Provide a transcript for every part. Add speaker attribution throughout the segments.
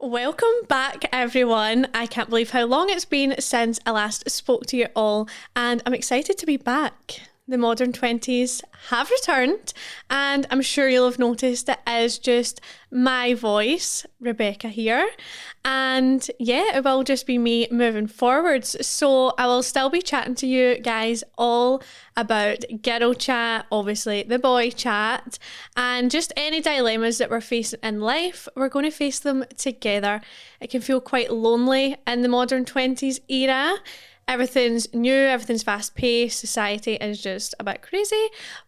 Speaker 1: Welcome back, everyone. I can't believe how long it's been since I last spoke to you all, and I'm excited to be back. The Modern 20s have returned, and I'm sure you'll have noticed it is just my voice, Rebecca here. And yeah, it will just be me moving forwards. So I will still be chatting to you guys all about girl chat, obviously the boy chat, and just any dilemmas that we're facing in life. We're going to face them together. It can feel quite lonely in the Modern 20s era. Everything's new, everything's fast paced, society is just a bit crazy,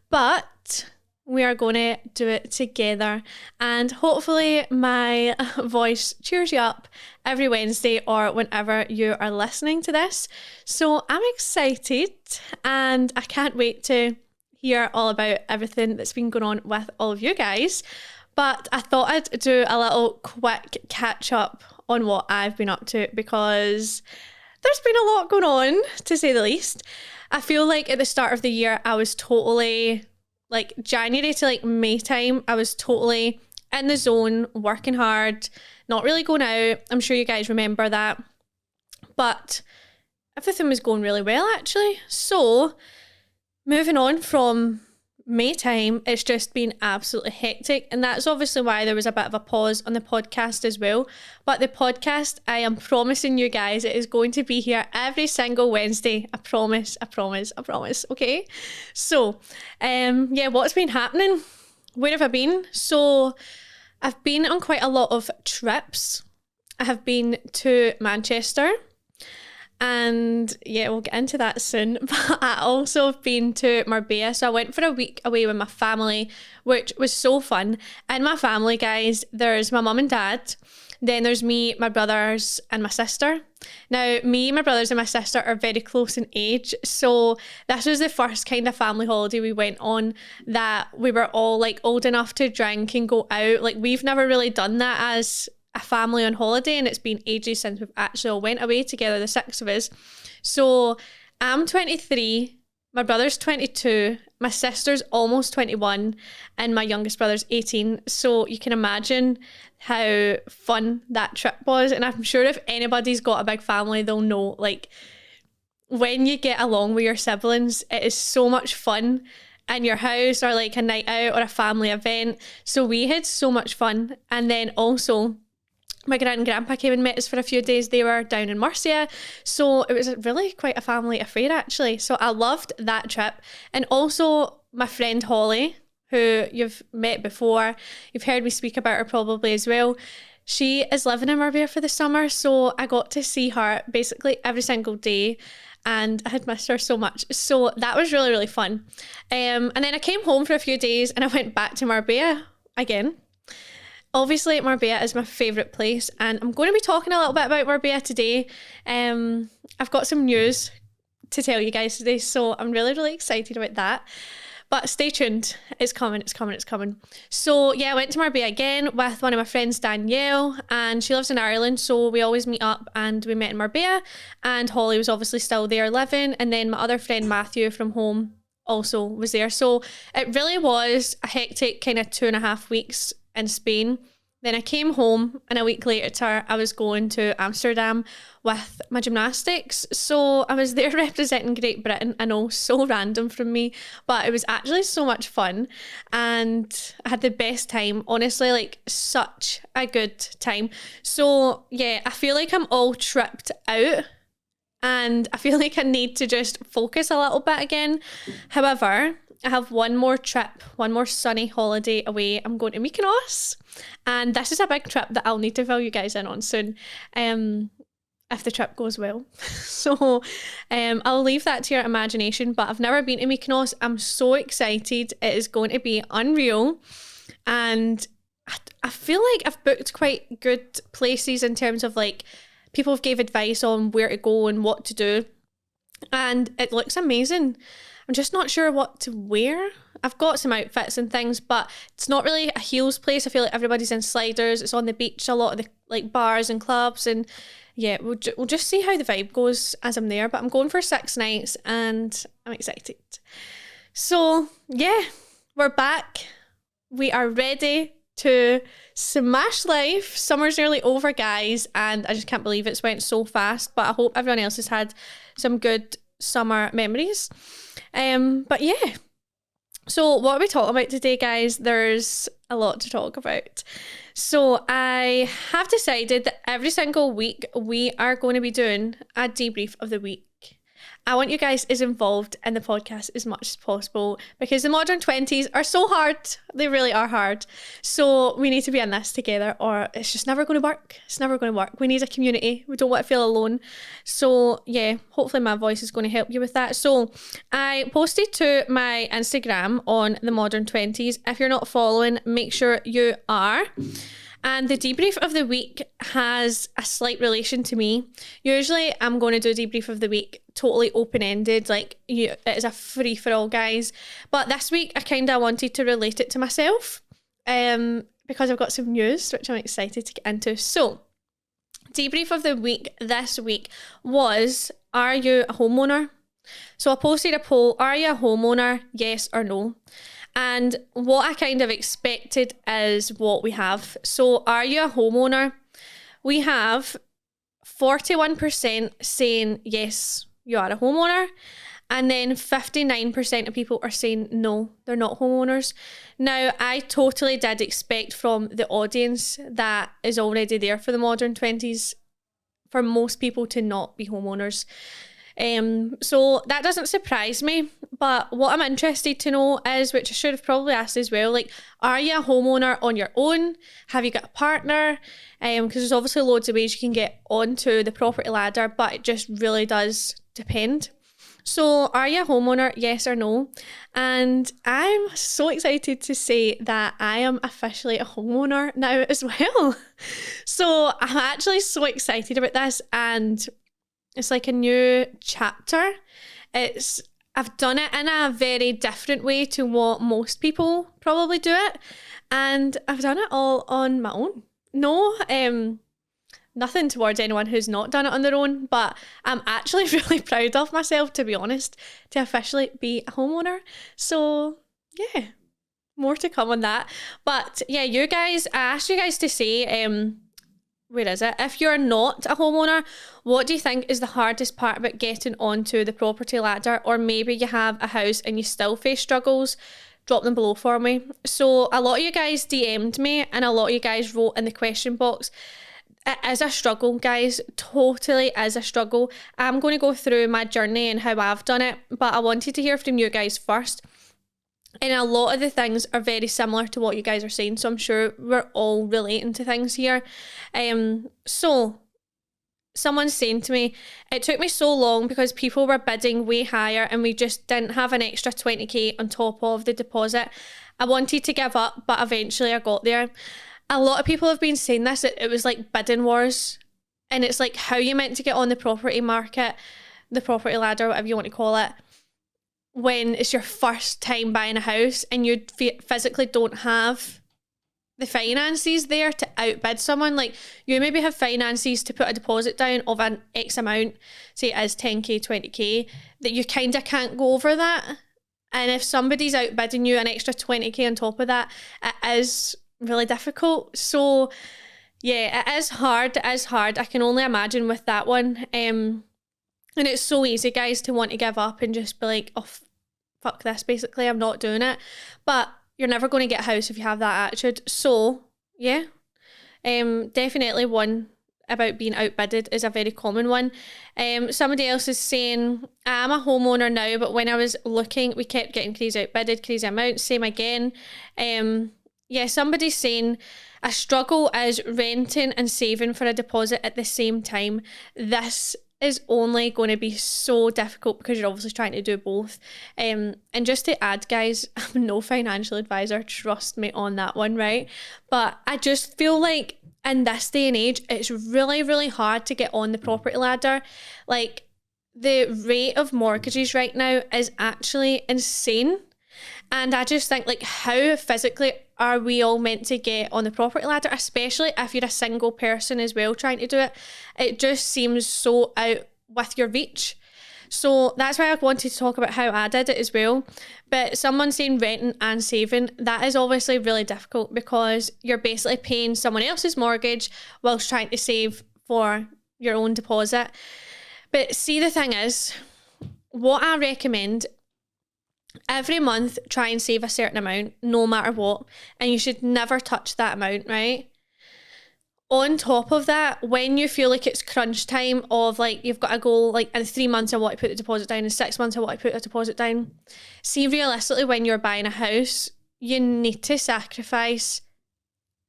Speaker 1: but we are going to do it together, and hopefully my voice cheers you up every Wednesday or whenever you are listening to this. So I'm excited and I can't wait to hear all about everything that's been going on with all of you guys. But I thought I'd do a little quick catch up on what I've been up to, because there's been a lot going on, to say the least. I feel like at the start of the year, I was totally, like January to like May time, I was totally in the zone, working hard, not really going out. I'm sure you guys remember that. But everything was going really well, actually. So moving on from May time, it's just been absolutely hectic, and that's obviously why there was a bit of a pause on the podcast as well. But the podcast, I am promising you guys, it is going to be here every single Wednesday. I promise, okay? So yeah, what's been happening? Where have I been? So I've been on quite a lot of trips. I have been to Manchester, and yeah, we'll get into that soon. But I also have been to Marbella. So I went for a week away with my family, which was so fun. And my family, guys, there's my mum and dad. Then there's me, my brothers, and my sister. Now, me, my brothers, and my sister are very close in age. So this was the first kind of family holiday we went on that we were all like old enough to drink and go out. Like, we've never really done that as a family on holiday, and it's been ages since we've actually all went away together, the six of us. So I'm 23, my brother's 22, my sister's almost 21, and my youngest brother's 18. So you can imagine how fun that trip was. And I'm sure if anybody's got a big family, they'll know, like, when you get along with your siblings, it is so much fun in your house, or like a night out or a family event. So we had so much fun. And then also, my gran and grandpa came and met us for a few days. They were down in Murcia. So it was really quite a family affair, actually. So I loved that trip. And also my friend Holly, who you've met before, you've heard me speak about her probably as well. She is living in Marbella for the summer. So I got to see her basically every single day, and I had missed her so much. So that was really, really fun. And then I came home for a few days and I went back to Marbella again. Obviously, Marbella is my favourite place, and I'm going to be talking a little bit about Marbella today. I've got some news to tell you guys today, so I'm really, really excited about that. But stay tuned. It's coming. So yeah, I went to Marbella again with one of my friends, Danielle, and she lives in Ireland, so we always meet up, and we met in Marbella, and Holly was obviously still there living, and then my other friend Matthew from home also was there. So it really was a hectic kind of 2.5 weeks in Spain. Then I came home, and a week later I was going to Amsterdam with my gymnastics. So I was there representing Great Britain. I know, so random from me, but it was actually so much fun, and I had the best time, honestly, like such a good time. So yeah, I feel like I'm all tripped out, and I feel like I need to just focus a little bit again. However, I have one more trip, one more sunny holiday away. I'm going to Mykonos, and this is a big trip that I'll need to fill you guys in on soon, if the trip goes well. So I'll leave that to your imagination, but I've never been to Mykonos. I'm so excited. It is going to be unreal, and I feel like I've booked quite good places in terms of like people have gave advice on where to go and what to do, and it looks amazing. I'm just not sure what to wear. I've got some outfits and things, but it's not really a heels place. I feel like everybody's in sliders. It's on the beach, a lot of the like bars and clubs, and yeah, we'll just see how the vibe goes as I'm there. But I'm going for 6 nights, and I'm excited. So yeah, we're back. We are ready to smash life. Summer's nearly over, guys, and I just can't believe it's went so fast, but I hope everyone else has had some good summer memories. But yeah, so what are we talking about today, guys? There's a lot to talk about. So I have decided that every single week we are going to be doing a debrief of the week. I want you guys as involved in the podcast as much as possible because the modern 20s are so hard. They really are hard. So we need to be in this together or it's just never going to work. It's never going to work. We need a community. We don't want to feel alone. So yeah, hopefully my voice is going to help you with that. So I posted to my Instagram on the modern 20s. If you're not following, make sure you are. And the debrief of the week has a slight relation to me. Usually I'm going to do a debrief of the week totally open-ended, like it is a free-for-all, guys. But this week I kind of wanted to relate it to myself because I've got some news which I'm excited to get into. So, debrief of the week this week was, are you a homeowner? So I posted a poll, are you a homeowner, yes or no? And what I kind of expected is what we have. So are you a homeowner? We have 41% saying yes, you are a homeowner. And then 59% of people are saying no, they're not homeowners. Now, I totally did expect from the audience that is already there for the modern 20s for most people to not be homeowners. So that doesn't surprise me, but what I'm interested to know is, which I should have probably asked as well, like, are you a homeowner on your own? Have you got a partner? Because there's obviously loads of ways you can get onto the property ladder, but it just really does depend. So are you a homeowner, yes or no? And I'm so excited to say that I am officially a homeowner now as well. So I'm actually so excited about this, and it's like a new chapter. I've done it in a very different way to what most people probably do it. And I've done it all on my own. No, nothing towards anyone who's not done it on their own, but I'm actually really proud of myself, to be honest, to officially be a homeowner. So yeah, more to come on that. But yeah, I asked you guys to say, where is it? If you're not a homeowner, what do you think is the hardest part about getting onto the property ladder? Or maybe you have a house and you still face struggles. Drop them below for me. So a lot of you guys DM'd me and a lot of you guys wrote in the question box. It is a struggle, guys. Totally is a struggle. I'm going to go through my journey and how I've done it, but I wanted to hear from you guys first. And a lot of the things are very similar to what you guys are saying, so I'm sure we're all relating to things here. So someone's saying to me, it took me so long because people were bidding way higher and we just didn't have an extra 20k on top of the deposit. I wanted to give up, but eventually I got there. A lot of people have been saying this, it was like bidding wars, and it's like how you meant to get on the property market, the property ladder, whatever you want to call it, when it's your first time buying a house and you physically don't have the finances there to outbid someone. Like, you maybe have finances to put a deposit down of an X amount, say it is 10k, 20k, that you kind of can't go over that. And if somebody's outbidding you an extra 20k on top of that, it is really difficult. So yeah, it is hard. I can only imagine with that one. And it's so easy, guys, to want to give up and just be like, oh, fuck this, basically, I'm not doing it. But you're never going to get a house if you have that attitude. So, yeah, definitely one about being outbidded is a very common one. Somebody else is saying, I'm a homeowner now, but when I was looking, we kept getting crazy outbidded, crazy amounts, same again. Yeah, somebody's saying, a struggle is renting and saving for a deposit at the same time. This is only going to be so difficult because you're obviously trying to do both. And just to add, guys, I'm no financial advisor, trust me on that one, right? But I just feel like in this day and age, it's really, really hard to get on the property ladder. Like, the rate of mortgages right now is actually insane. And I just think, like, how physically are we all meant to get on the property ladder, especially if you're a single person as well trying to do it? It just seems so out with your reach. So that's why I wanted to talk about how I did it as well. But someone saying renting and saving, that is obviously really difficult because you're basically paying someone else's mortgage whilst trying to save for your own deposit. But see, the thing is, what I recommend, every month try and save a certain amount no matter what, and you should never touch that amount, right? On top of that, when you feel like it's crunch time of like you've got a goal, like in 3 months I want to put the deposit down, in 6 months I want to put a deposit down, see, realistically, when you're buying a house, you need to sacrifice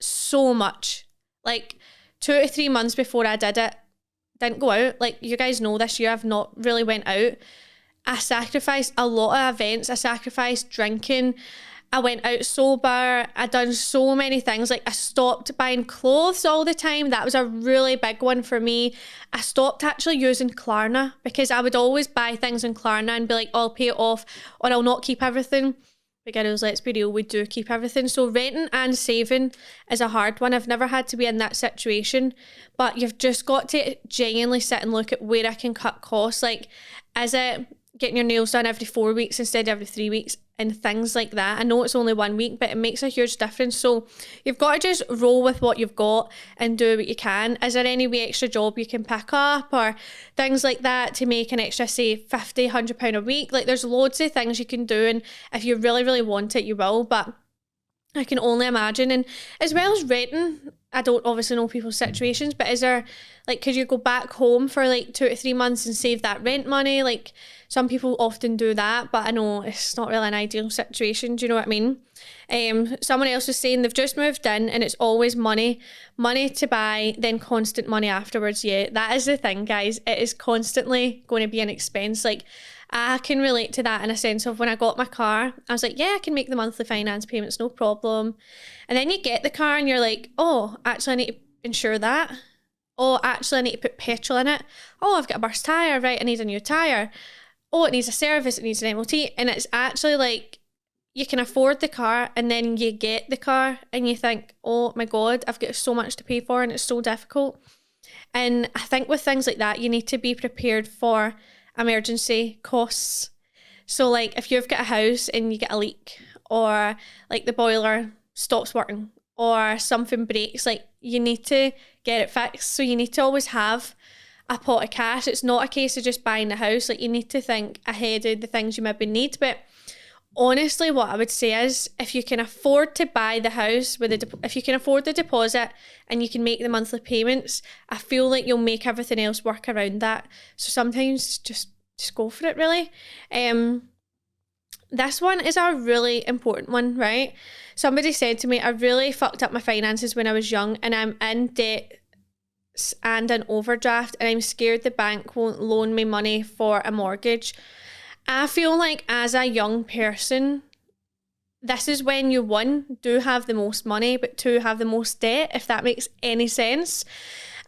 Speaker 1: so much. Like 2 to 3 months before I did it, didn't go out. Like, you guys know this year I've not really went out. I sacrificed a lot of events. I sacrificed drinking. I went out sober. I done so many things. Like, I stopped buying clothes all the time. That was a really big one for me. I stopped actually using Klarna because I would always buy things in Klarna and be like, oh, I'll pay it off or I'll not keep everything. But girls, let's be real, we do keep everything. So renting and saving is a hard one. I've never had to be in that situation, but you've just got to genuinely sit and look at where I can cut costs. Like, is it getting your nails done every 4 weeks instead of every 3 weeks and things like that? I know it's only 1 week, but it makes a huge difference. So you've got to just roll with what you've got and do what you can. Is there any wee extra job you can pick up or things like that to make an extra, say, £50, £100 a week? Like, there's loads of things you can do, and if you really, really want it, you will. But I can only imagine. And as well as renting, I don't obviously know people's situations, but is there, like, could you go back home for like 2 to 3 months and save that rent money? Like, some people often do that, but I know it's not really an ideal situation. Do you know what I mean? Someone else was saying they've just moved in and it's always money to buy, then constant money afterwards. Yeah, that is the thing, guys. It is constantly going to be an expense. Like, I can relate to that in a sense of when I got my car, I was like, yeah, I can make the monthly finance payments, no problem. And then you get the car and you're like, oh, actually I need to insure that. Oh, actually I need to put petrol in it. Oh, I've got a burst tyre, right, I need a new tyre. Oh, it needs a service, it needs an MOT. And it's actually like, you can afford the car and then you get the car and you think, oh my God, I've got so much to pay for and it's so difficult. And I think with things like that, you need to be prepared for emergency costs. So like, if you've got a house and you get a leak, or like the boiler stops working, or something breaks, like, you need to get it fixed. So you need to always have a pot of cash. It's not a case of just buying the house. Like, you need to think ahead of the things you maybe need. But honestly, what I would say is, if you can afford to buy the house with if you can afford the deposit and you can make the monthly payments, I feel like you'll make everything else work around that. So sometimes just go for it, really. This one is a really important one, right? Somebody said to me, I really fucked up my finances when I was young and I'm in debt and an overdraft and I'm scared the bank won't loan me money for a mortgage. I feel like as a young person, this is when you, one, do have the most money, but two, have the most debt, if that makes any sense.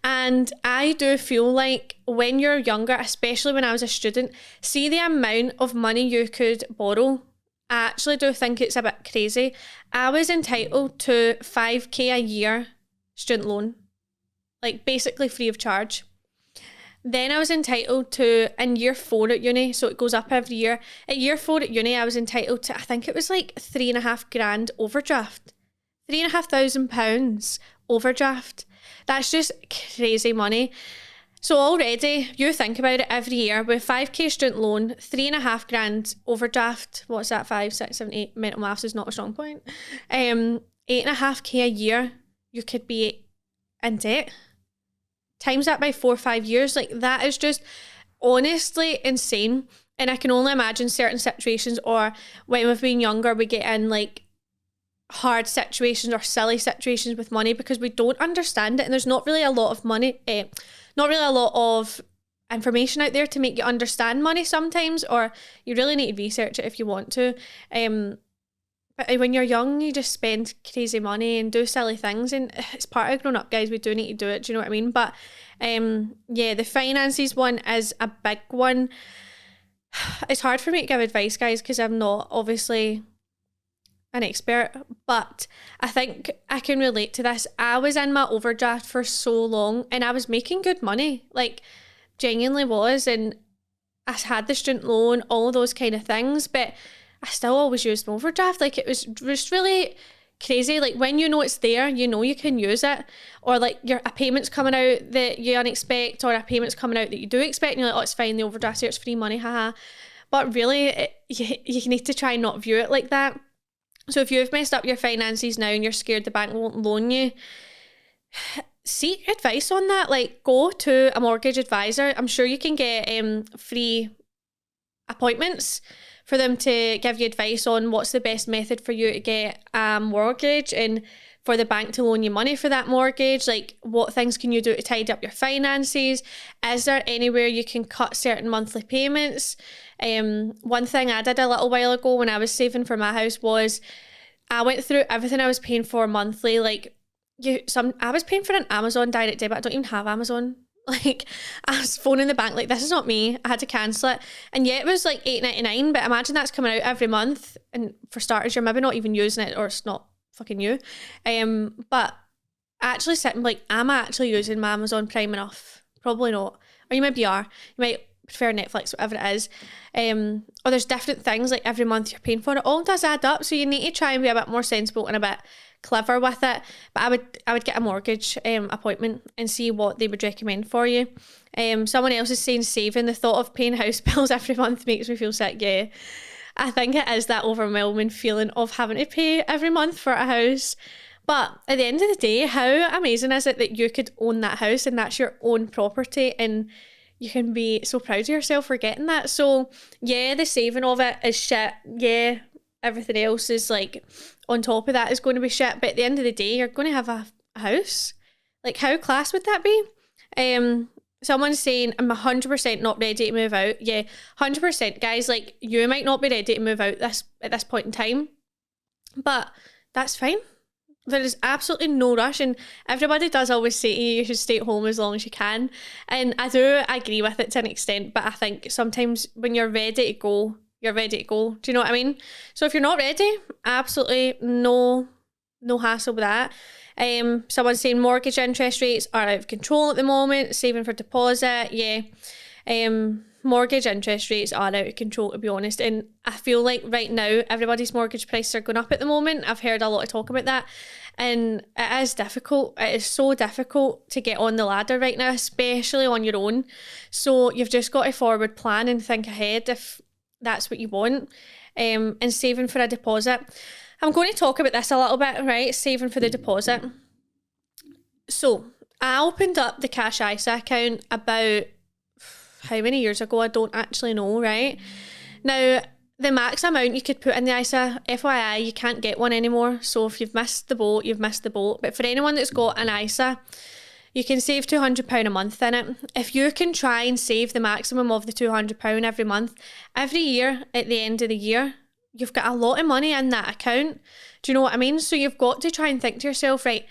Speaker 1: And I do feel like when you're younger, especially when I was a student, see the amount of money you could borrow. I actually do think it's a bit crazy. I was entitled to 5k a year student loan, like basically free of charge. Then I was entitled to, in year 4 at uni, so it goes up every year. At year 4 at uni, I was entitled to, I think it was like 3.5 grand overdraft. £3,500 overdraft. That's just crazy money. So already, you think about it, every year with 5k student loan, 3.5 grand overdraft. What's that? 5, 6, 7, 8. Mental maths is not a strong point. 8.5k a year, you could be in debt. Times that by 4 or 5 years, like, that is just honestly insane. And I can only imagine certain situations, or when we've been younger, we get in like hard situations or silly situations with money because we don't understand it, and there's not really a lot of money, not really a lot of information out there to make you understand money sometimes, or you really need to research it if you want to. But when you're young, you just spend crazy money and do silly things, and it's part of growing up, guys. We do need to do it. Do you know what I mean? But yeah, the finances one is a big one. It's hard for me to give advice, guys, because I'm not obviously an expert, but I think I can relate to this. I was in my overdraft for so long and I was making good money, like, genuinely was, and I had the student loan, all of those kind of things, but I still always used my overdraft. Like, it was just really crazy. Like, when you know it's there, you know you can use it, or like a payment's coming out that you unexpect, or a payment's coming out that you do expect, and you're like, oh, it's fine, the overdraft here, it's free money, haha. But really, you need to try and not view it like that. So if you've messed up your finances now and you're scared the bank won't loan you, seek advice on that. Like, go to a mortgage advisor. I'm sure you can get free appointments for them to give you advice on what's the best method for you to get a mortgage, and for the bank to loan you money for that mortgage. Like, what things can you do to tidy up your finances? Is there anywhere you can cut certain monthly payments? One thing I did a little while ago when I was saving for my house was I went through everything I was paying for monthly. Like, I was paying for an Amazon direct debit. I don't even have Amazon. Like, I was phoning the bank like, this is not me. I had to cancel it. And yeah, it was like $8.99, but imagine that's coming out every month. And for starters, you're maybe not even using it, or it's not fucking you. But actually sitting like, am I actually using my Amazon Prime enough? Probably not. Or you maybe are. You might prefer Netflix, whatever it is. Or there's different things like every month you're paying for. It all does add up. So you need to try and be a bit more sensible and a bit clever with it. But I would get a mortgage appointment and see what they would recommend for you. Someone else is saying saving. The thought of paying house bills every month makes me feel sick. Yeah, I think it is that overwhelming feeling of having to pay every month for a house. But at the end of the day, how amazing is it that you could own that house and that's your own property, and you can be so proud of yourself for getting that. So yeah, the saving of it is shit. Yeah, everything else is like on top of that is going to be shit. But at the end of the day, you're going to have a house. Like, how class would that be? Someone's saying, I'm 100% not ready to move out. Yeah, 100%, guys. Like, you might not be ready to move out at this point in time, but that's fine. There is absolutely no rush, and everybody does always say to you should stay at home as long as you can. And I do agree with it to an extent, but I think sometimes when you're ready to go, you're ready to go. Do you know what I mean? So if you're not ready, absolutely no hassle with that. Someone's saying mortgage interest rates are out of control at the moment, saving for deposit. Yeah. Mortgage interest rates are out of control, to be honest, and I feel like right now everybody's mortgage prices are going up at the moment. I've heard a lot of talk about that, and it is difficult. It is so difficult to get on the ladder right now, especially on your own. So you've just got to forward plan and think ahead if that's what you want, and saving for a deposit. I'm going to talk about this a little bit, right? Saving for the deposit. So I opened up the Cash ISA account about how many years ago, I don't actually know, right? Now, the max amount you could put in the ISA, FYI, you can't get one anymore. So if you've missed the boat, you've missed the boat. But for anyone that's got an ISA, you can save £200 a month in it. If you can try and save the maximum of the £200 every month, every year at the end of the year, you've got a lot of money in that account. Do you know what I mean? So you've got to try and think to yourself, right,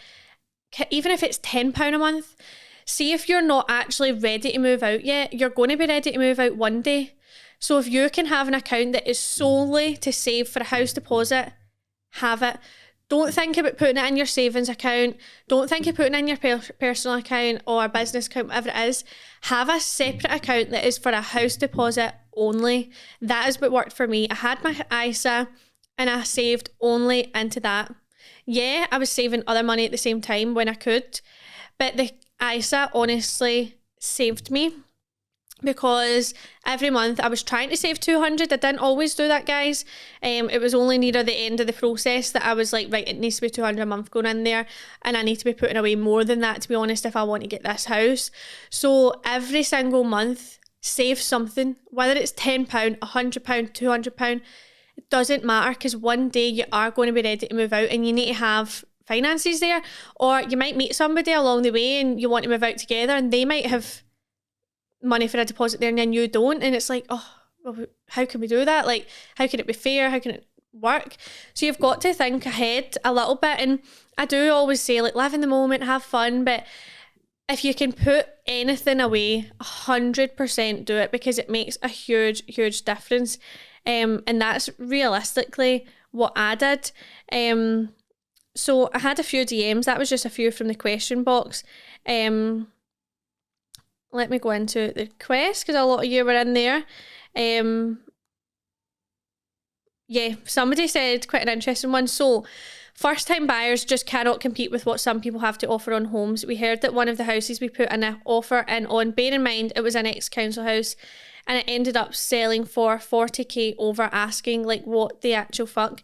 Speaker 1: even if it's £10 a month, see if you're not actually ready to move out yet, you're going to be ready to move out one day. So if you can have an account that is solely to save for a house deposit, have it. Don't think about putting it in your savings account. Don't think of putting it in your personal account or business account, whatever it is. Have a separate account that is for a house deposit only. That is what worked for me. I had my ISA and I saved only into that. Yeah, I was saving other money at the same time when I could, but the ISA honestly saved me, because every month I was trying to save 200. I didn't always do that, guys. It was only near the end of the process that I was like, right, it needs to be 200 a month going in there, and I need to be putting away more than that, to be honest, if I want to get this house. So every single month, save something, whether it's £10, £100, £200, it doesn't matter, because one day you are going to be ready to move out and you need to have finances there. Or you might meet somebody along the way and you want to move out together, and they might have money for a deposit there and then you don't, and it's like, oh, well, how can we do that? Like, how can it be fair? How can it work? So you've got to think ahead a little bit. And I do always say, like, live in the moment, have fun, but if you can put anything away, 100% do it, because it makes a huge difference. And that's realistically what I did. So I had a few DMs. That was just a few from the question box. let me go into the request because a lot of you were in there. Yeah, somebody said quite an interesting one. So, first time buyers just cannot compete with what some people have to offer on homes. We heard that one of the houses we put an offer in on, bear in mind it was an ex-council house, and it ended up selling for 40k over asking. Like, what the actual fuck?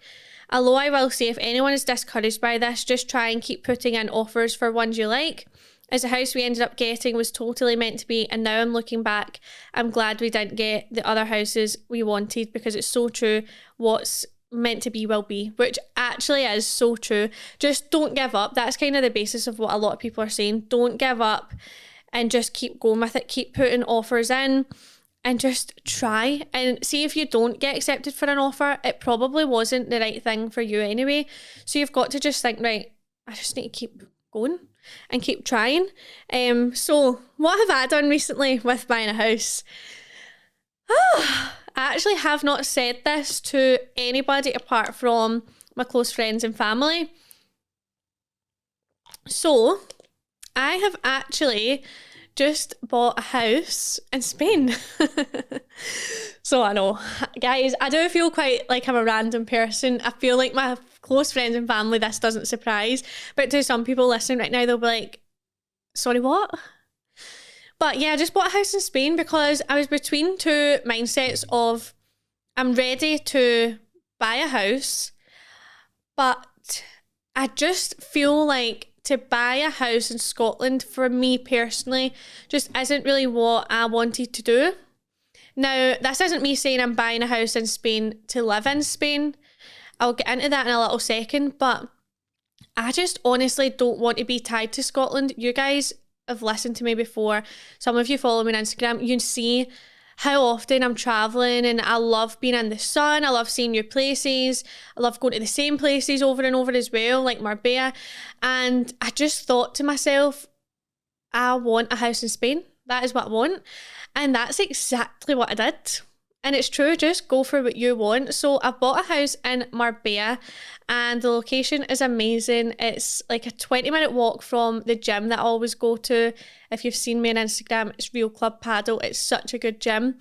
Speaker 1: Although I will say, if anyone is discouraged by this, just try and keep putting in offers for ones you like. As the house we ended up getting was totally meant to be, and now I'm looking back, I'm glad we didn't get the other houses we wanted, because it's so true, what's meant to be will be, which actually is so true. Just don't give up. That's kind of the basis of what a lot of people are saying. Don't give up and just keep going with it. Keep putting offers in and just try, and see if you don't get accepted for an offer, it probably wasn't the right thing for you anyway. So you've got to just think, right, I just need to keep going and keep trying. So what have I done recently with buying a house? I actually have not said this to anybody apart from my close friends and family. So I have actually just bought a house in Spain. So I know, guys, I do feel quite like I'm a random person. I feel like my close friends and family, this doesn't surprise, but to some people listening right now, they'll be like, sorry, what? But yeah, I just bought a house in Spain because I was between two mindsets of, I'm ready to buy a house, but I just feel like to buy a house in Scotland, for me personally, just isn't really what I wanted to do. Now, this isn't me saying I'm buying a house in Spain to live in Spain. I'll get into that in a little second, but I just honestly don't want to be tied to Scotland. You guys have listened to me before. Some of you follow me on Instagram. You can see how often I'm traveling, and I love being in the sun. I love seeing new places. I love going to the same places over and over as well, like Marbella. And I just thought to myself, I want a house in Spain. That is what I want. And that's exactly what I did. And it's true, just go for what you want. So I bought a house in Marbella, and the location is amazing. It's like a 20-minute walk from the gym that I always go to. If you've seen me on Instagram, it's Real Club Paddle. It's such a good gym.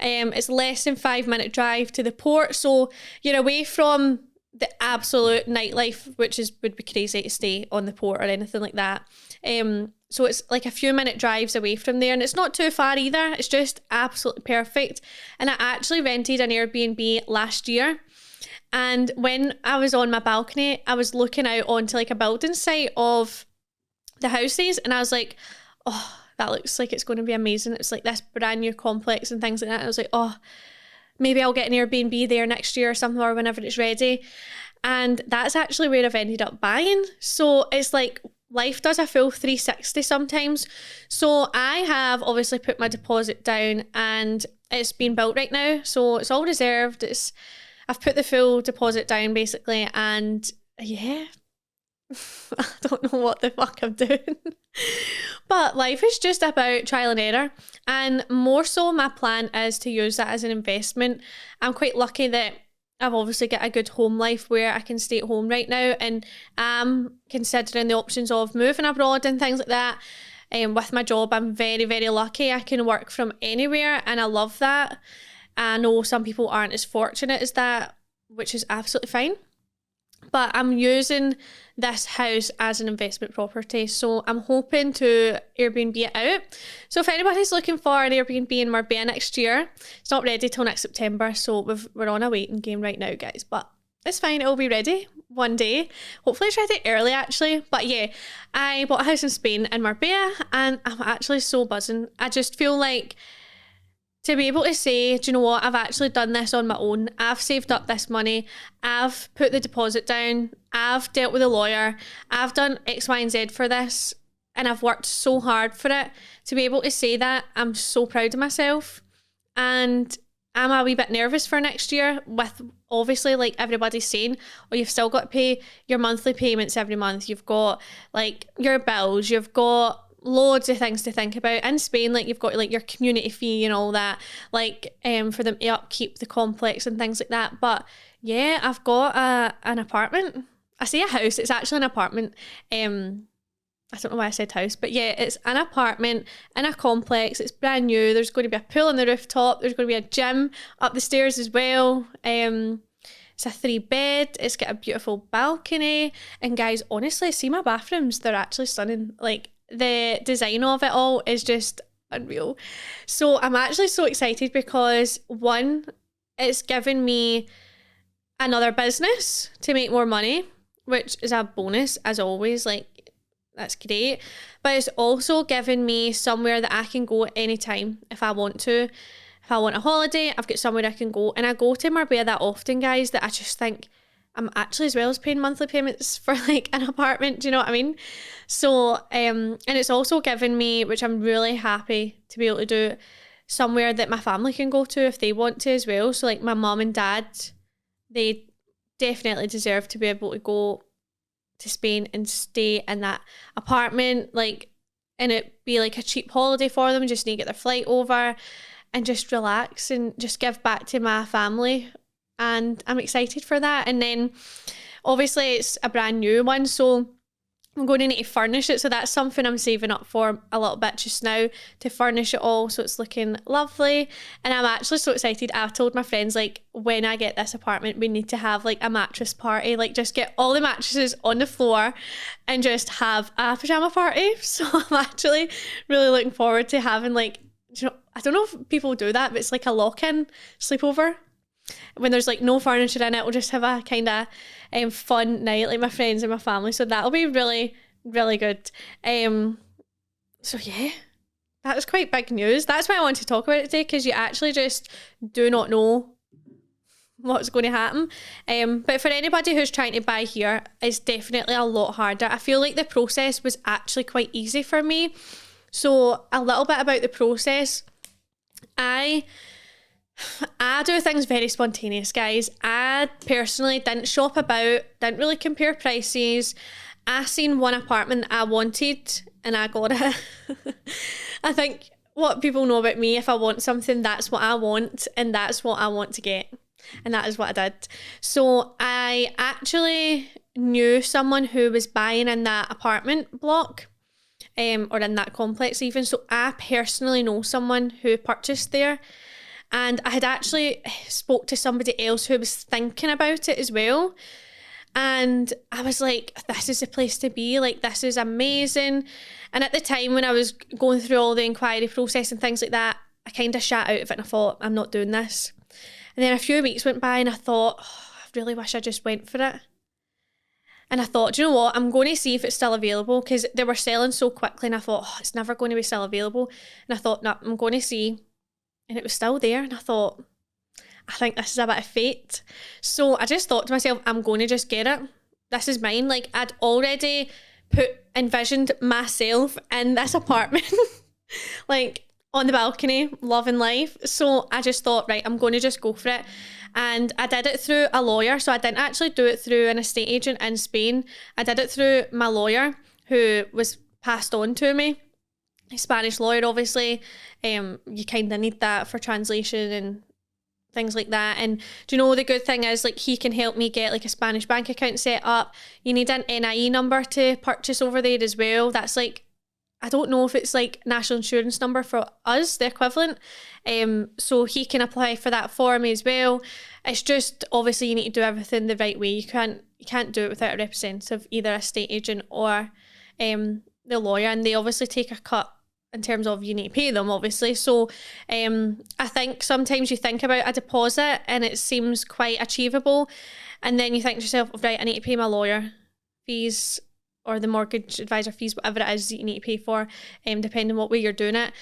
Speaker 1: It's less than 5-minute drive to the port. So you're away from the absolute nightlife, which would be crazy to stay on the port or anything like that. So it's like a few minute drives away from there, and it's not too far either. It's just absolutely perfect. And I actually rented an Airbnb last year, and when I was on my balcony, I was looking out onto like a building site of the houses, and I was like, oh, that looks like it's going to be amazing. It's like this brand new complex and things like that. And I was like, oh, maybe I'll get an Airbnb there next year or something, or whenever it's ready. And that's actually where I've ended up buying. So it's like life does a full 360 sometimes. So I have obviously put my deposit down, and it's been built right now. So it's all reserved. I've put the full deposit down basically, and yeah, I don't know what the fuck I'm doing. But life is just about trial and error, and more so my plan is to use that as an investment. I'm quite lucky that I've obviously got a good home life where I can stay at home right now, and I'm considering the options of moving abroad and things like that. With my job, I'm very, very lucky. I can work from anywhere, and I love that. I know some people aren't as fortunate as that, which is absolutely fine. But I'm using this house as an investment property, so I'm hoping to Airbnb it out. So if anybody's looking for an Airbnb in Marbella next year, it's not ready till next September, so we're on a waiting game right now, guys. But it's fine, it'll be ready one day. Hopefully it's ready early, actually. But yeah, I bought a house in Spain in Marbella, and I'm actually so buzzing. I just feel like to be able to say, do you know what, I've actually done this on my own. I've saved up this money. I've put the deposit down. I've dealt with a lawyer. I've done X, Y, and Z for this. And I've worked so hard for it. To be able to say that, I'm so proud of myself. And I'm a wee bit nervous for next year with, obviously, like everybody's saying, oh, you've still got to pay your monthly payments every month. You've got like your bills. You've got loads of things to think about. In Spain, like you've got like your community fee and all that, like for them to upkeep the complex and things like that. But yeah, I've got an apartment. I say a house, it's actually an apartment I don't know why I said house, but yeah, it's an apartment in a complex. It's brand new. There's going to be a pool on the rooftop. There's going to be a gym up the stairs as well. It's a 3-bed. It's got a beautiful balcony. And guys, honestly, see my bathrooms. They're actually stunning. Like, the design of it all is just unreal. So I'm actually so excited because, one, it's given me another business to make more money, which is a bonus as always. Like, that's great. But it's also given me somewhere that I can go anytime if I want to. If I want a holiday, I've got somewhere I can go. And I go to Marbella that often, guys, that I just think I'm actually, as well as paying monthly payments for like an apartment, do you know what I mean? So, and it's also given me, which I'm really happy to be able to do, somewhere that my family can go to if they want to as well. So like my mum and dad, they definitely deserve to be able to go to Spain and stay in that apartment, like, and it be like a cheap holiday for them, just need to get their flight over and just relax and just give back to my family. And I'm excited for that. And then obviously it's a brand new one, so I'm going to need to furnish it. So that's something I'm saving up for a little bit just now, to furnish it all so it's looking lovely. And I'm actually so excited. I've told my friends, like, when I get this apartment, we need to have like a mattress party, like just get all the mattresses on the floor and just have a pajama party. So I'm actually really looking forward to having, like, you know, I don't know if people do that, but it's like a lock-in sleepover. When there's like no furniture in it, we'll just have a kind of fun night, like my friends and my family. So that'll be really, really good. So yeah, that was quite big news. That's why I wanted to talk about it today, because you actually just do not know what's going to happen. But for anybody who's trying to buy here, it's definitely a lot harder. I feel like the process was actually quite easy for me. So a little bit about the process. I do things very spontaneous, guys. I personally didn't shop about, didn't really compare prices. I seen one apartment that I wanted and I got it. I think what people know about me, if I want something, that's what I want and that's what I want to get. And that is what I did. So I actually knew someone who was buying in that apartment block, or in that complex even. So I personally know someone who purchased there. And I had actually spoke to somebody else who was thinking about it as well. And I was like, this is the place to be. Like, this is amazing. And at the time when I was going through all the inquiry process and things like that, I kind of shat out of it and I thought, I'm not doing this. And then a few weeks went by and I thought, I really wish I just went for it. And I thought, do you know what? I'm going to see if it's still available, because they were selling so quickly and I thought, it's never going to be still available. And I thought, no, I'm going to see. And it was still there. And I thought, I think this is a bit of fate. So I just thought to myself, I'm going to just get it. This is mine. Like, I'd already envisioned myself in this apartment, like on the balcony, loving life. So I just thought, right, I'm going to just go for it. And I did it through a lawyer. So I didn't actually do it through an estate agent in Spain. I did it through my lawyer, who was passed on to me. A Spanish lawyer, obviously. You kind of need that for translation and things like that. And do you know, the good thing is, like, he can help me get like a Spanish bank account set up. You need an NIE number to purchase over there as well. That's like, I don't know if it's like national insurance number for us, the equivalent. So he can apply for that for me as well. It's just, obviously you need to do everything the right way. You can't do it without a representative, either a estate agent or the lawyer, and they obviously take a cut in terms of you need to pay them, obviously. So I think sometimes you think about a deposit and it seems quite achievable, and then you think to yourself, right, I need to pay my lawyer fees or the mortgage advisor fees, whatever it is that you need to pay for, depending on what way you're doing it.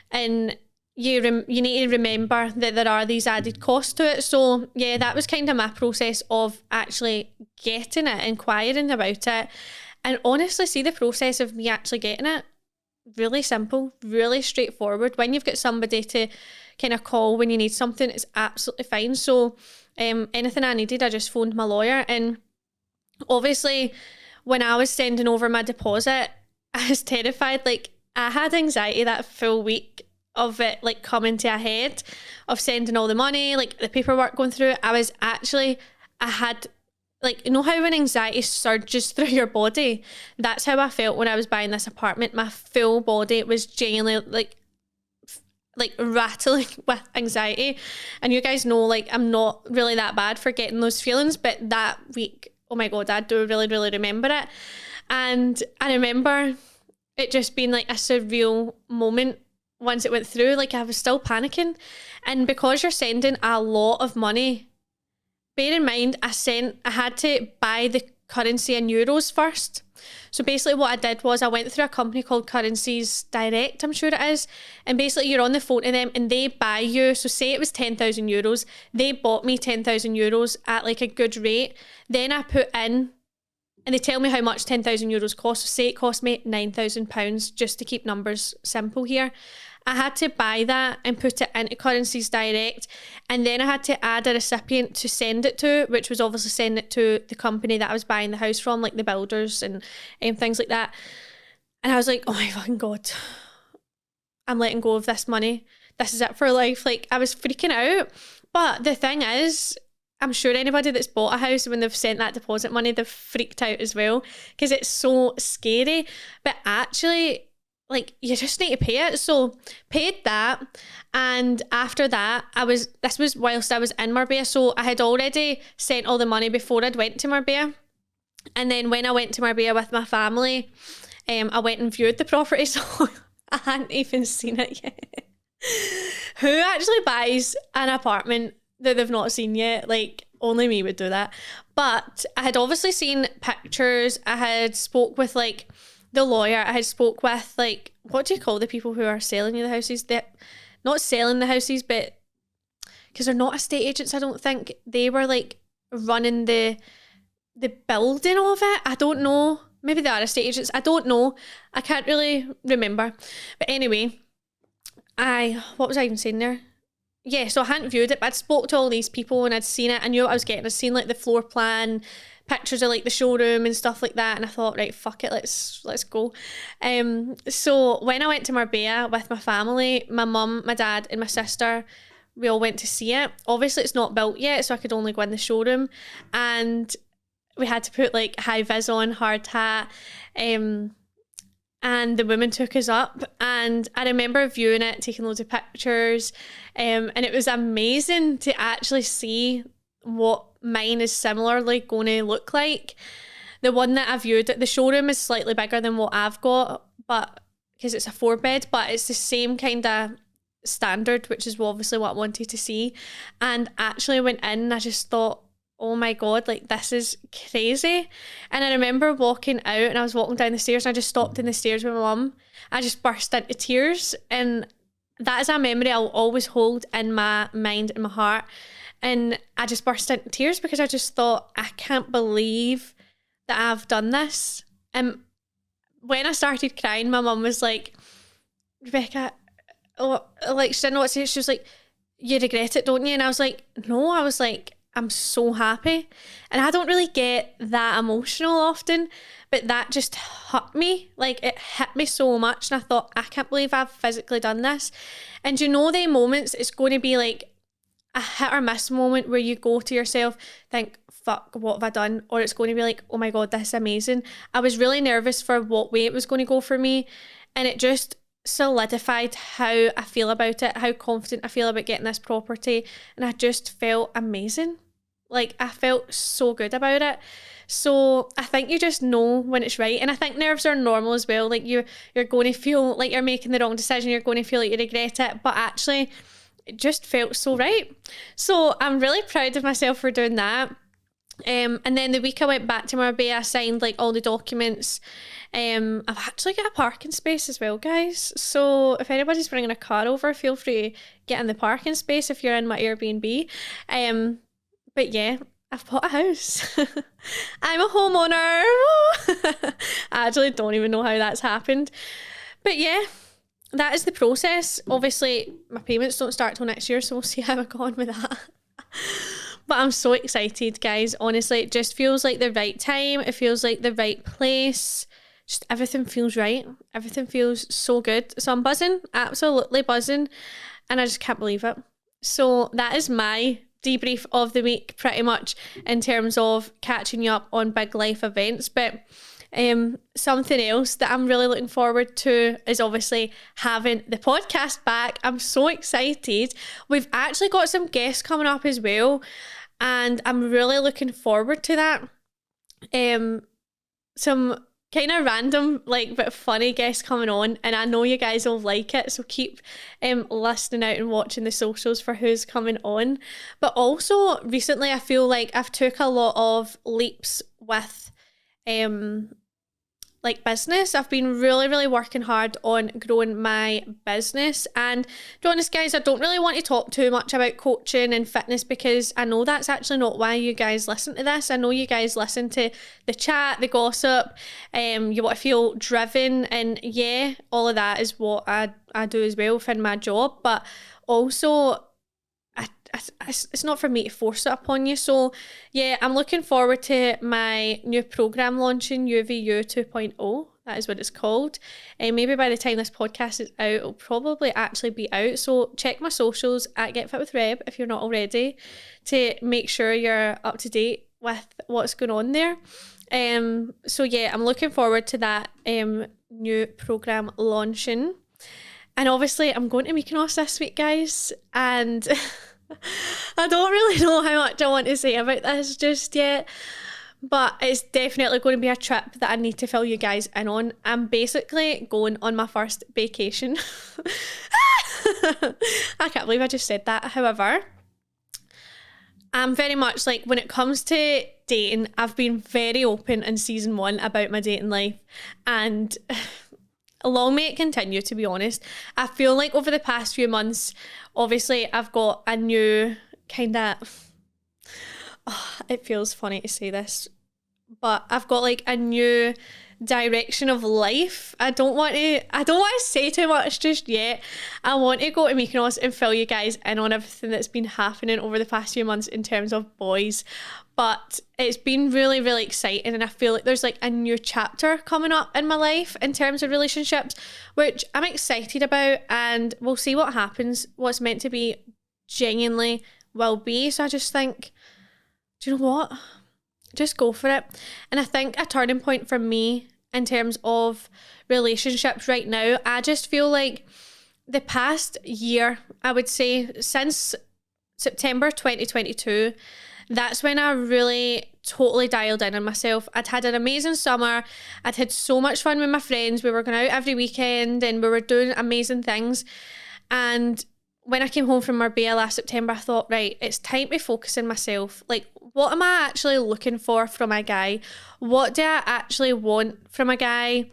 Speaker 1: And you need to remember that there are these added costs to it. So yeah, that was kind of my process of actually getting it, inquiring about it. And honestly, see the process of me actually getting it, really simple, really straightforward. When you've got somebody to kind of call when you need something, it's absolutely fine. So anything I needed, I just phoned my lawyer. And obviously, when I was sending over my deposit, I was terrified. Like, I had anxiety that full week of it, like, coming to a head, of sending all the money, like the paperwork going through it. I had like, you know how when anxiety surges through your body? That's how I felt when I was buying this apartment. My full body was genuinely like rattling with anxiety. And you guys know, like, I'm not really that bad for getting those feelings, but that week, oh my God, I do really, really remember it. And I remember it just being like a surreal moment once it went through. Like, I was still panicking. And because you're sending a lot of money, bear in mind, I had to buy the currency in euros first. So basically what I did was I went through a company called Currencies Direct, I'm sure it is. And basically you're on the phone to them and they buy you. So say it was 10,000 euros. They bought me 10,000 euros at like a good rate. Then I put in, and they tell me how much 10,000 euros cost. So say it cost me £9,000, just to keep numbers simple here. I had to buy that and put it into Currencies Direct, and then I had to add a recipient to send it to, which was obviously send it to the company that I was buying the house from, like the builders and things like that. And I was like, oh my fucking God, I'm letting go of this money. This is it for life. Like, I was freaking out. But the thing is, I'm sure anybody that's bought a house, when they've sent that deposit money, they've freaked out as well, because it's so scary. But actually, like, you just need to pay it. So paid that, and after that this was whilst I was in Marbella, so I had already sent all the money before I'd went to Marbella. And then when I went to Marbella with my family, I went and viewed the property, so I hadn't even seen it yet. Who actually buys an apartment that they've not seen yet? Like, only me would do that. But I had obviously seen pictures. I had spoke with like the lawyer. I had spoke with, like, what do you call the people who are selling you the houses? They're not selling the houses, but because they're not estate agents, I don't think. They were like running the building of it. I don't know. Maybe they are estate agents. I don't know. I can't really remember. But anyway, what was I even saying there? Yeah, so I hadn't viewed it, but I'd spoke to all these people and I'd seen it. I knew what I was getting. I'd seen like the floor plan, pictures of like the showroom and stuff like that, and I thought, right, fuck it, let's go. So when I went to Marbella with my family, my mum, my dad and my sister, we all went to see it. Obviously it's not built yet, so I could only go in the showroom, and we had to put like high vis on, hard hat, and the woman took us up, and I remember viewing it, taking loads of pictures, and it was amazing to actually see what mine is similarly going to look like. The one that I viewed, the showroom is slightly bigger than what I've got, but because it's a 4-bed, but it's the same kind of standard, which is obviously what I wanted to see. And actually went in and I just thought, oh my God, like, this is crazy. And I remember walking out, and I was walking down the stairs, and I just stopped in the stairs with my mum. I just burst into tears, and that is a memory I'll always hold in my mind and my heart. And I just burst into tears because I just thought, I can't believe that I've done this. And when I started crying, my mum was like, Rebecca, oh, like, she didn't know what to say. She was like, you regret it, don't you? And I was like, no. I was like, I'm so happy. And I don't really get that emotional often, but that just hurt me. Like, it hit me so much, and I thought, I can't believe I've physically done this. And you know, the moments, it's going to be like a hit or miss moment where you go to yourself, think, fuck, what have I done? Or it's going to be like, oh my God, this is amazing. I was really nervous for what way it was going to go for me, and it just solidified how I feel about it, how confident I feel about getting this property, and I just felt amazing. Like, I felt so good about it. So I think you just know when it's right, and I think nerves are normal as well. Like, you're going to feel like you're making the wrong decision, you're going to feel like you regret it, but actually it just felt so right. So I'm really proud of myself for doing that. And then the week I went back to Marbella, I signed like all the documents. I've actually got a parking space as well, guys. So if anybody's bringing a car over, feel free to get in the parking space if you're in my Airbnb. But yeah, I've bought a house. I'm a homeowner. I actually don't even know how that's happened. But yeah, that is the process. Obviously, my payments don't start till next year, so we'll see how I go on with that. But I'm so excited, guys. Honestly, it just feels like the right time. It feels like the right place. Just everything feels right. Everything feels so good. So I'm buzzing, absolutely buzzing. And I just can't believe it. So that is my debrief of the week pretty much in terms of catching you up on big life events. But something else that I'm really looking forward to is obviously having the podcast back. I'm so excited. We've actually got some guests coming up as well, and I'm really looking forward to that. Some kind of random but funny guests coming on, and I know you guys will like it, so keep listening out and watching the socials for who's coming on. But also recently I feel like I've took a lot of leaps with business. I've been really working hard on growing my business, and to be honest guys, I don't really want to talk too much about coaching and fitness because I know that's actually not why you guys listen to this. I know you guys listen to the chat, the gossip, you want to feel driven, and yeah, all of that is what I do as well within my job, but also it's not for me to force it upon you. So yeah, I'm looking forward to my new program launching, UVU 2.0. That is what it's called. And maybe by the time this podcast is out, it'll probably actually be out. So check my socials at Get Fit with Reb if you're not already, to make sure you're up to date with what's going on there. So yeah, I'm looking forward to that new program launching. And obviously I'm going to Mykonos this week, guys, and I don't really know how much I want to say about this just yet, but it's definitely going to be a trip that I need to fill you guys in on. I'm basically going on my first vacation. I can't believe I just said that. However, I'm very much when it comes to dating, I've been very open in season 1 about my dating life, and long may it continue, to be honest. I feel like over the past few months, obviously I've got a new kind of, it feels funny to say this, but I've got a new direction of life. I don't want to say too much just yet. I want to go to Mykonos and fill you guys in on everything that's been happening over the past few months in terms of boys. But it's been really exciting, and I feel like there's a new chapter coming up in my life in terms of relationships, which I'm excited about, and we'll see what happens. What's meant to be genuinely will be. So I just think, do you know what? Just go for it. And I think a turning point for me in terms of relationships right now, I just feel like the past year, I would say since September 2022, that's when I really totally dialed in on myself. I'd had an amazing summer. I'd had so much fun with my friends. We were going out every weekend and we were doing amazing things. And when I came home from Marbella last September, I thought, right, it's time to focus on myself. What am I actually looking for from a guy? What do I actually want from a guy?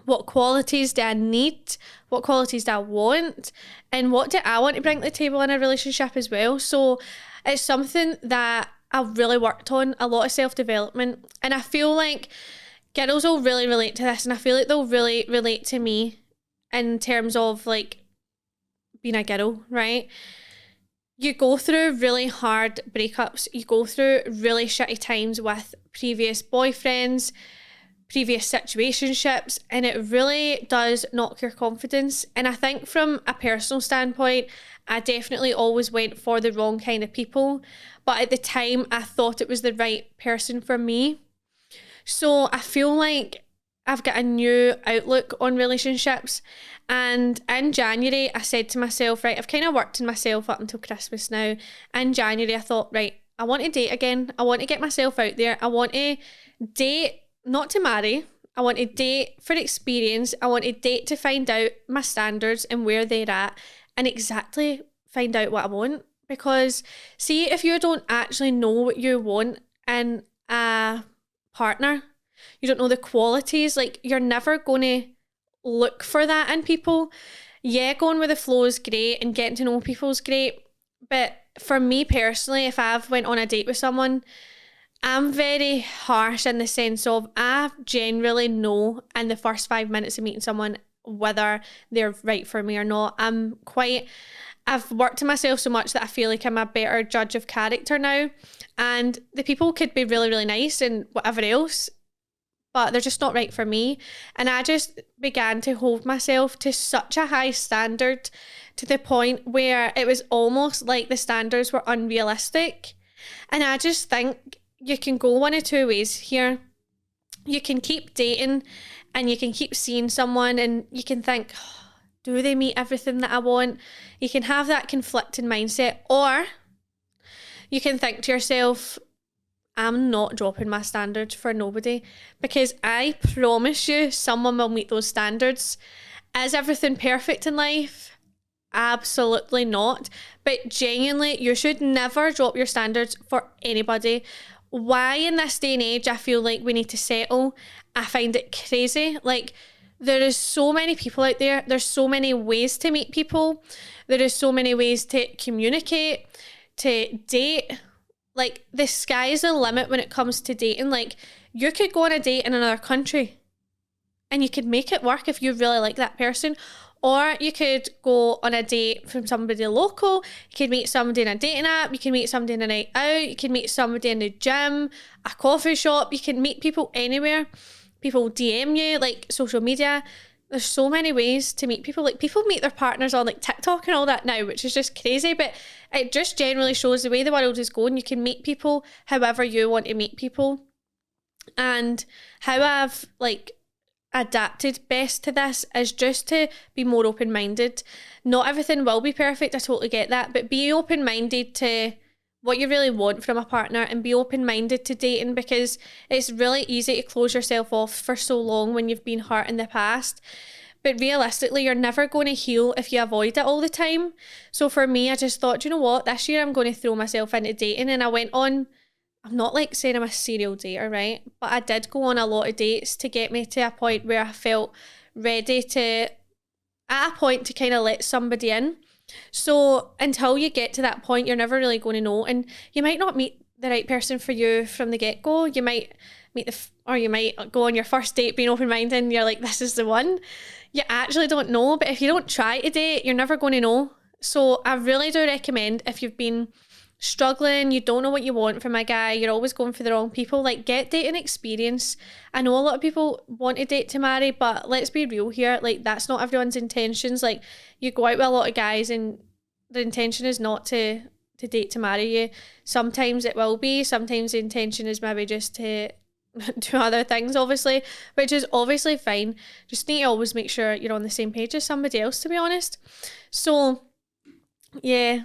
Speaker 1: What qualities do I need? What qualities do I want? And what do I want to bring to the table in a relationship as well? So it's something that I've really worked on, a lot of self-development. And I feel like girls will really relate to this, and I feel like they'll really relate to me in terms of being a girl, right? You go through really hard breakups. You go through really shitty times with previous boyfriends, previous situationships, and it really does knock your confidence. And I think from a personal standpoint, I definitely always went for the wrong kind of people, but at the time I thought it was the right person for me. So I feel like I've got a new outlook on relationships, and in January I said to myself, right, I've kind of worked on myself up until Christmas now. In January I thought, right, I want to date again. I want to get myself out there. I want to date, not to marry. I want to date for experience. I want to date to find out my standards and where they're at, and exactly find out what I want. Because see, if you don't actually know what you want in a partner, you don't know the qualities, you're never going to look for that in people. Yeah, going with the flow is great and getting to know people is great, but for me personally, if I've went on a date with someone, I'm very harsh in the sense of I generally know in the first 5 minutes of meeting someone whether they're right for me or not. I've worked on myself so much that I feel like I'm a better judge of character now, and the people could be really nice and whatever else, but they're just not right for me. And I just began to hold myself to such a high standard, to the point where it was almost like the standards were unrealistic. And I just think you can go one of two ways here. You can keep dating and you can keep seeing someone and you can think, oh, do they meet everything that I want? You can have that conflicting mindset. Or you can think to yourself, I'm not dropping my standards for nobody, because I promise you someone will meet those standards. Is everything perfect in life? Absolutely not. But genuinely, you should never drop your standards for anybody. Why in this day and age I feel like we need to settle, I find it crazy. Like, there is so many people out there. There's so many ways to meet people. There is so many ways to communicate, to date. Like, the sky is the limit when it comes to dating. Like, you could go on a date in another country and you could make it work if you really like that person. Or you could go on a date from somebody local. You could meet somebody in a dating app. You can meet somebody in a night out. You can meet somebody in the gym, a coffee shop. You can meet people anywhere. People DM you, like social media. There's so many ways to meet people. Like, people meet their partners on like TikTok and all that now, which is just crazy. But it just generally shows the way the world is going. You can meet people however you want to meet people. And how I've like adapted best to this is just to be more open-minded. Not everything will be perfect, I totally get that, but be open-minded to what you really want from a partner, and be open-minded to dating, because it's really easy to close yourself off for so long when you've been hurt in the past. But realistically, you're never going to heal if you avoid it all the time. So for me, I just thought, you know what, this year I'm going to throw myself into dating. And I went on, I'm not like saying I'm a serial dater, right? But I did go on a lot of dates to get me to a point where I felt ready to, at a point, to kind of let somebody in. So until you get to that point, you're never really going to know. And you might not meet the right person for you from the get-go. You might meet or you might go on your first date being open-minded and you're like, this is the one. You actually don't know. But if you don't try to date, you're never going to know. So I really do recommend, if you've been struggling, you don't know what you want from a guy, you're always going for the wrong people, like, get dating experience. I know a lot of people want to date to marry, but let's be real here, like, that's not everyone's intentions. Like, you go out with a lot of guys and the intention is not to date to marry you. Sometimes it will be, sometimes the intention is maybe just to do other things, obviously, which is obviously fine. Just need to always make sure you're on the same page as somebody else, to be honest. So yeah,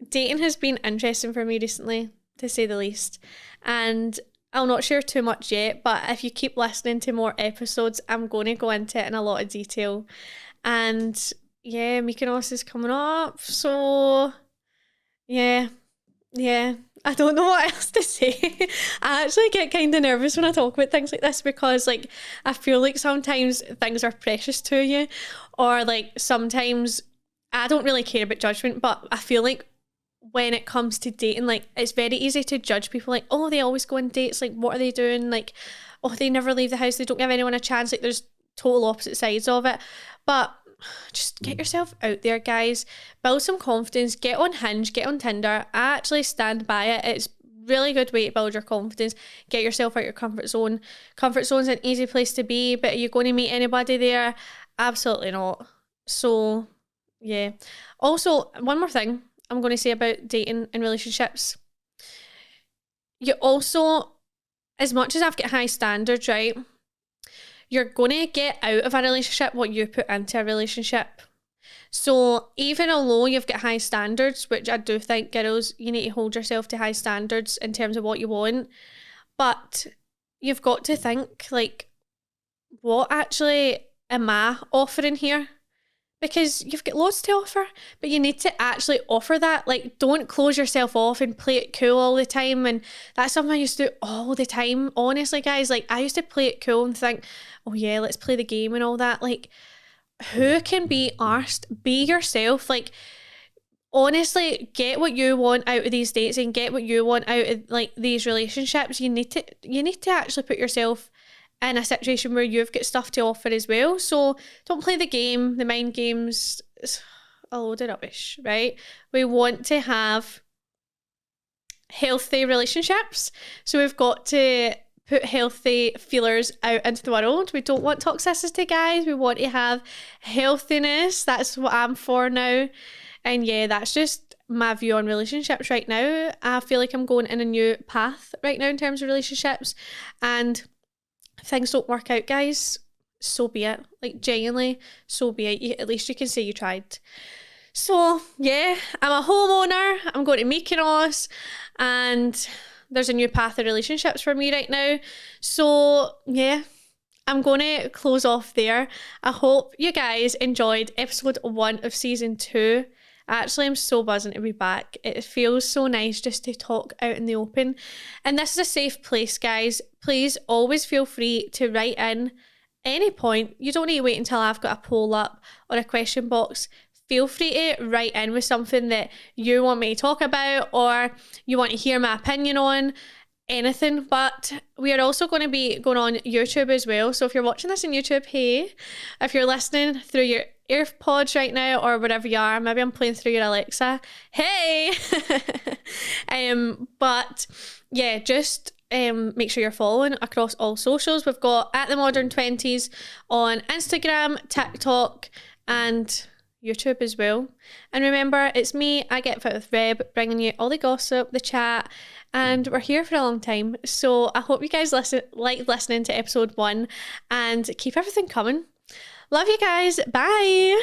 Speaker 1: dating has been interesting for me recently, to say the least. And I'll not share too much yet, but if you keep listening to more episodes, I'm going to go into it in a lot of detail. And yeah, Mykonos is coming up, so yeah, I don't know what else to say. I actually get kind of nervous when I talk about things like this, because like, I feel like sometimes things are precious to you, or like sometimes I don't really care about judgment, but I feel like when it comes to dating, like, it's very easy to judge people, like, oh, they always go on dates, like, what are they doing, like, oh, they never leave the house, they don't give anyone a chance. Like, there's total opposite sides of it. But just get yourself out there, guys, build some confidence, get on Hinge, get on Tinder. I actually stand by it. It's really good way to build your confidence, get yourself out your comfort zone. Comfort zone's an easy place to be, but are you going to meet anybody there? Absolutely not. So yeah. Also, one more thing I'm going to say about dating and relationships. You also, as much as I've got high standards, right, you're going to get out of a relationship what you put into a relationship. So even although you've got high standards, which I do think, girls, you need to hold yourself to high standards in terms of what you want, but you've got to think, like, what actually am I offering here? Because you've got lots to offer, but you need to actually offer that. Like, don't close yourself off and play it cool all the time. And that's something I used to do all the time. Honestly, guys, like, I used to play it cool and think, oh yeah, let's play the game and all that. Like, who can be arsed? Be yourself. Like, honestly, get what you want out of these dates and get what you want out of like these relationships. You need to actually put yourself in a situation where you've got stuff to offer as well. So don't play the game, the mind games. It's a load of rubbish, right? We want to have healthy relationships, so we've got to put healthy feelers out into the world. We don't want toxicity, guys. We want to have healthiness. That's what I'm for now. And yeah, that's just my view on relationships right now. I feel like I'm going in a new path right now in terms of relationships. And if things don't work out, guys, so be it. Like, genuinely, so be it. At least you can say you tried. So yeah, I'm a homeowner. I'm going to Mykonos, and there's a new path of relationships for me right now. So yeah, I'm going to close off there. I hope you guys enjoyed episode 1 of season 2. Actually, I'm so buzzing to be back. It feels so nice just to talk out in the open. And this is a safe place, guys. Please always feel free to write in any point. You don't need to wait until I've got a poll up or a question box. Feel free to write in with something that you want me to talk about or you want to hear my opinion on. Anything. But we are also going to be going on YouTube as well. So if you're watching this on YouTube, hey, if you're listening through your AirPods right now or wherever you are, maybe I'm playing through your Alexa, hey. But yeah, just make sure you're following across all socials. We've got at the Modern 20s on Instagram, TikTok, and YouTube as well. And remember, it's me, I Get Fit with Reb, bringing you all the gossip, the chat, and we're here for a long time. So I hope you guys like listening to episode 1 and keep everything coming. Love you guys. Bye.